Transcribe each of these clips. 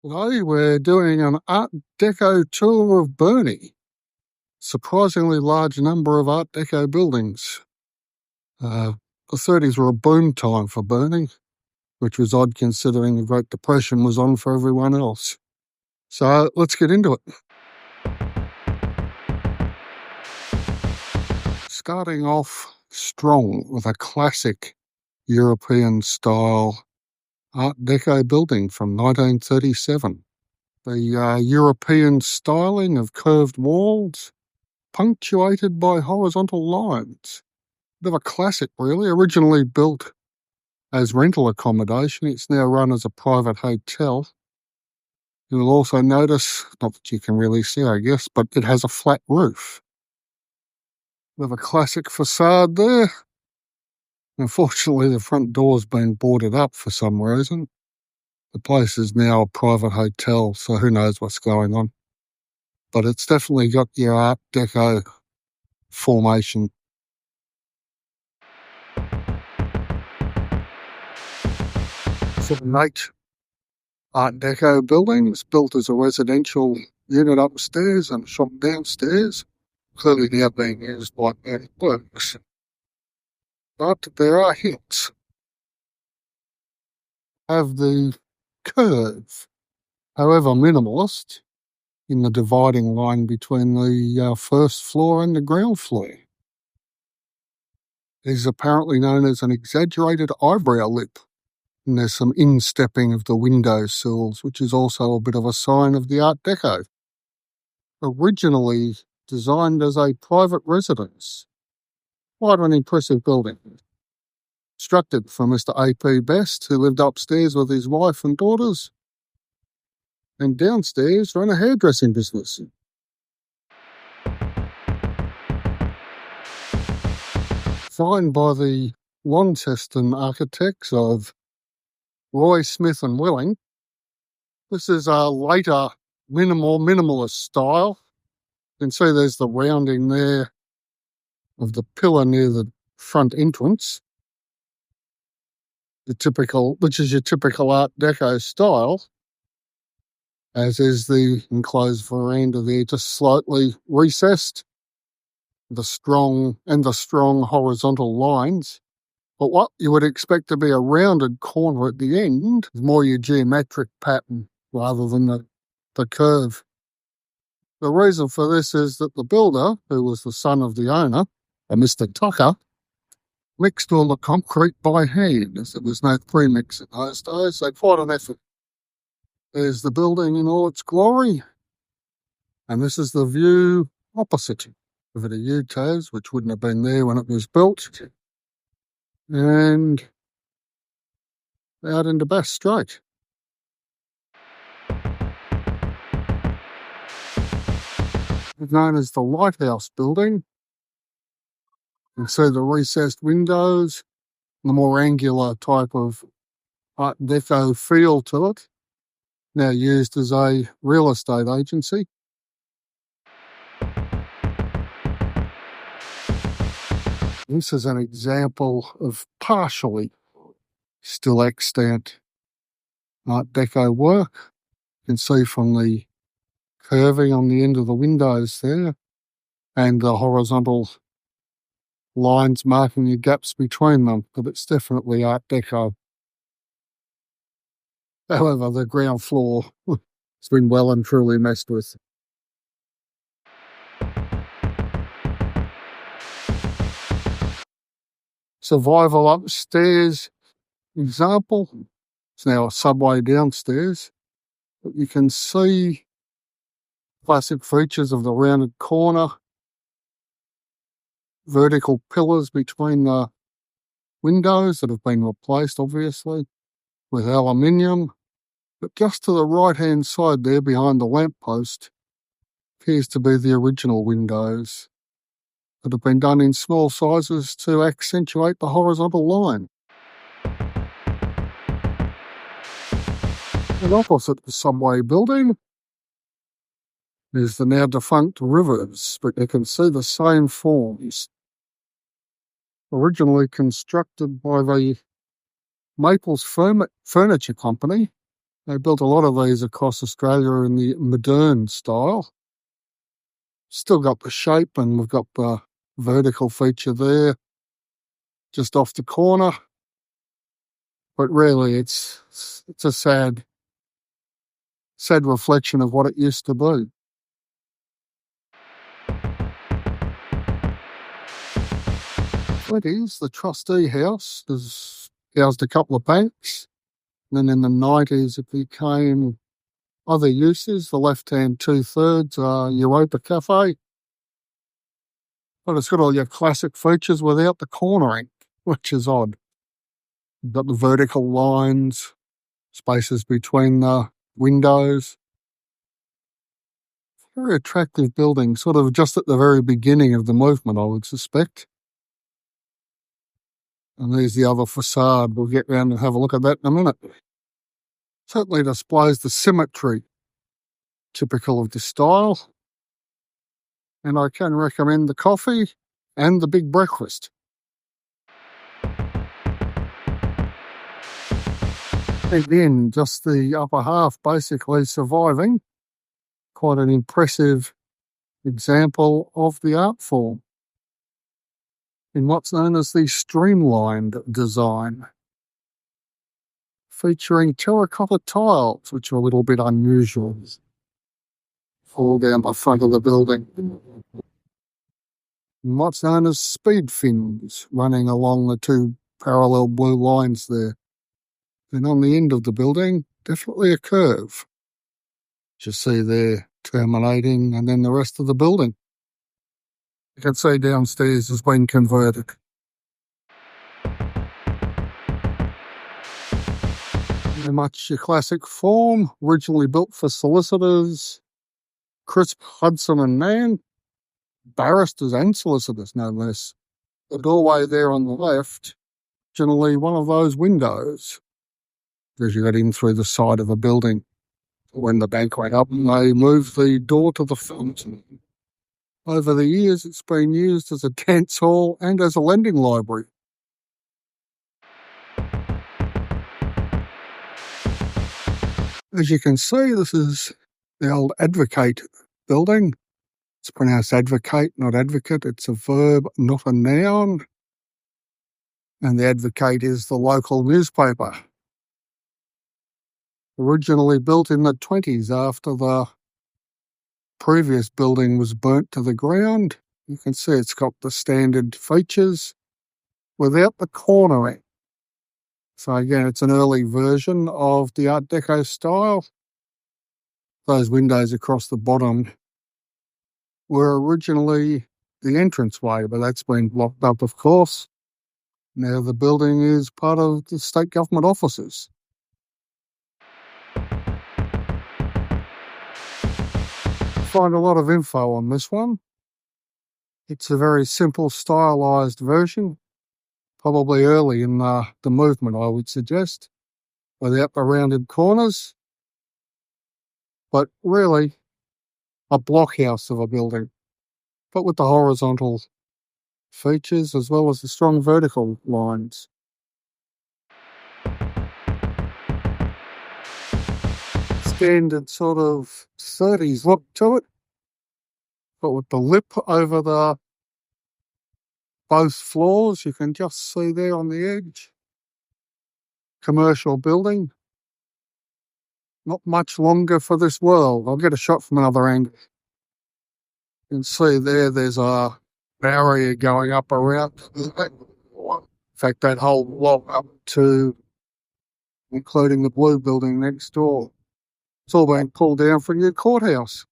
Today we're doing an Art Deco tour of Burnie. Surprisingly large number of Art Deco buildings. The 30s were a boom time for Burnie, which was odd considering the Great Depression was on for everyone else. So let's get into it. Starting off strong with a classic European style Art Deco building from 1937. The European styling of curved walls, punctuated by horizontal lines. Bit of a classic, really. Originally built as rental accommodation, it's now run as a private hotel. You'll also notice, not that you can really see, I guess, but it has a flat roof. Bit of a classic facade there. Unfortunately, the front door's been boarded up for some reason. The place is now a private hotel, so who knows what's going on. But it's definitely got your Art Deco formation. Ornate Art Deco buildings built as a residential unit upstairs and shop downstairs, clearly now being used by works. But there are hints. Have the curve, however minimalist, in the dividing line between the first floor and the ground floor. It is apparently known as an exaggerated eyebrow lip. And there's some instepping of the window sills, which is also a bit of a sign of the Art Deco. Originally designed as a private residence. Quite an impressive building. Constructed for Mr. A.P. Best, who lived upstairs with his wife and daughters, and downstairs ran a hairdressing business. Designed by the Launceston architects of Roy Smith and Welling. This is a later minimalist style. You can see there's the rounding there of the pillar near the front entrance. Which is your typical Art Deco style, as is the enclosed veranda there, just slightly recessed. The strong horizontal lines. But what you would expect to be a rounded corner at the end is more your geometric pattern rather than the curve. The reason for this is that the builder, who was the son of the owner, a Mr. Tucker, mixed all the concrete by hand, as there was no premix in those days, so quite an effort. There's the building in all its glory, and this is the view opposite of the Utahs, which wouldn't have been there when it was built, and out into Bass Strait. It's known as the Lighthouse Building. You can see the recessed windows, the more angular type of Art Deco feel to it, now used as a real estate agency. This is an example of partially still extant Art Deco work. You can see from the curving on the end of the windows there and the horizontal lines marking the gaps between them, but it's definitely Art Deco. However, the ground floor has been well and truly messed with. Survival upstairs example. It's now a subway downstairs, but you can see classic features of the rounded corner, vertical pillars between the windows that have been replaced, obviously, with aluminium. But just to the right-hand side there, behind the lamppost, appears to be the original windows that have been done in small sizes to accentuate the horizontal line. And opposite the subway building is the now defunct Rivers, but you can see the same forms. Originally constructed by the Maples Furniture Company They built a lot of these across Australia in the modern style. Still got the shape, and we've got the vertical feature there just off the corner. But really, it's a sad reflection of what it used to be. It is the trustee house. There's housed a couple of banks. And then in the 90s, it became other uses. The left-hand 2/3 are Europa Cafe. But it's got all your classic features without the cornering, which is odd. You've got the vertical lines, spaces between the windows. Very attractive building, sort of just at the very beginning of the movement, I would suspect. And there's the other facade. We'll get round and have a look at that in a minute. Certainly displays the symmetry typical of this style. And I can recommend the coffee and the big breakfast. And then just the upper half basically surviving. Quite an impressive example of the art form in what's known as the streamlined design, featuring terracotta tiles, which are a little bit unusual, all down the front of the building. And what's known as speed fins running along the two parallel blue lines there. And on the end of the building, definitely a curve, which you see there terminating, and then the rest of the building. You can see downstairs has been converted. Very much your classic form, originally built for solicitors, Crisp, Hudson and Mann, barristers and solicitors no less. The doorway there on the left, generally one of those windows, as you got in through the side of a building. When the bank went up, they moved the door to the front. Over the years, it's been used as a dance hall and as a lending library. As you can see, this is the old Advocate building. It's pronounced advocate, not advocate. It's a verb, not a noun. And the Advocate is the local newspaper. Originally built in the 20s after the previous building was burnt to the ground. You can see it's got the standard features without the cornering. So again, it's an early version of the Art Deco style. Those windows across the bottom were originally the entranceway, but that's been blocked up, of course. Now the building is part of the state government offices. Find a lot of info on this one. It's a very simple, stylised version, probably early in the movement, I would suggest, without the rounded corners, but really a blockhouse of a building, but with the horizontal features as well as the strong vertical lines. Standard sort of 30s look to it, but with the lip over the both floors, you can just see there on the edge. Commercial building. Not much longer for this world. I'll get a shot from another angle. You can see there's a barrier going up around. In fact, that whole block up to including the blue building next door. It's all being pulled down for a new courthouse.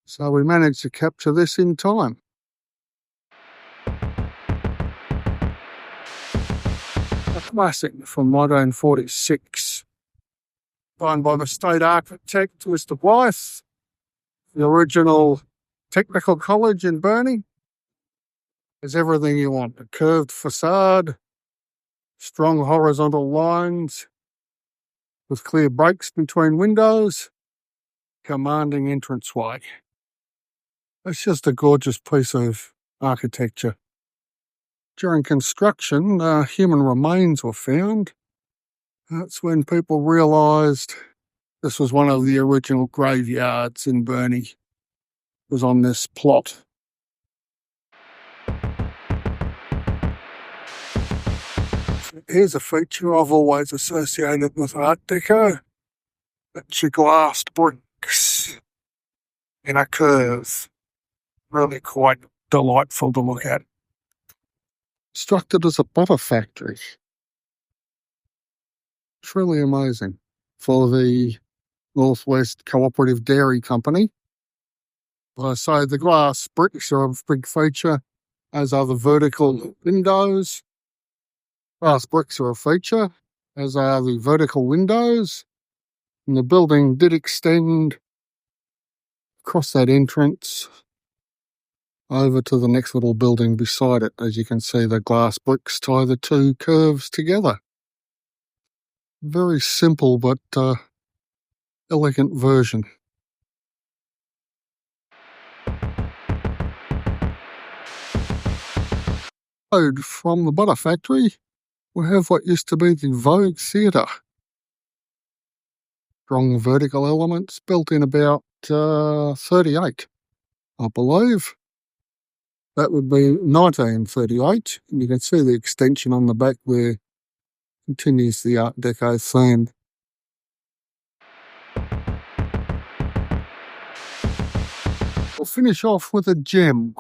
So we managed to capture this in time. A classic from 1946. Designed by the state architect, Mr. Blythe. The original technical college in Burnie. There's everything you want. A curved facade, strong horizontal lines, with clear breaks between windows, commanding entranceway. It's just a gorgeous piece of architecture. During construction, human remains were found, That's when people realised this was one of the original graveyards in Burnie. It was on this plot. Here's a feature I've always associated with Art Deco. That's your glass bricks in a curve. Really quite delightful to look at. Constructed as a butter factory. It's really amazing. For the Northwest Cooperative Dairy Company. So the glass bricks are a big feature, as are the vertical windows. Glass bricks are a feature, as are the vertical windows. And the building did extend across that entrance over to the next little building beside it. As you can see, the glass bricks tie the two curves together. Very simple but elegant version. From the butter factory, we have what used to be the Vogue Theatre. Strong vertical elements built in about 38, I believe. That would be 1938. And you can see the extension on the back there continues the Art Deco theme. We'll finish off with a gem.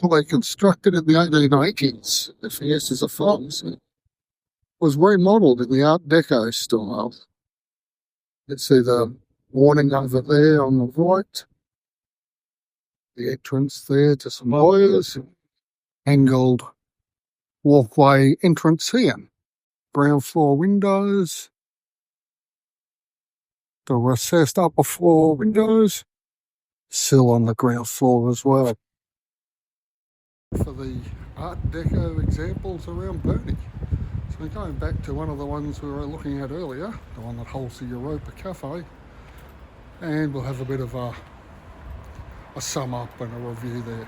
Well, they constructed in the 1880s. The Fiestas of France was remodelled in the Art Deco style. You can see the warning over there on the right. The entrance there to some lawyers. Angled walkway entrance here. Ground floor windows. The recessed upper floor windows. Sill on the ground floor as well. For the Art Deco examples around Burnie. So going back to one of the ones we were looking at earlier, the one that holds the Europa Cafe, and we'll have a bit of a sum up and a review there.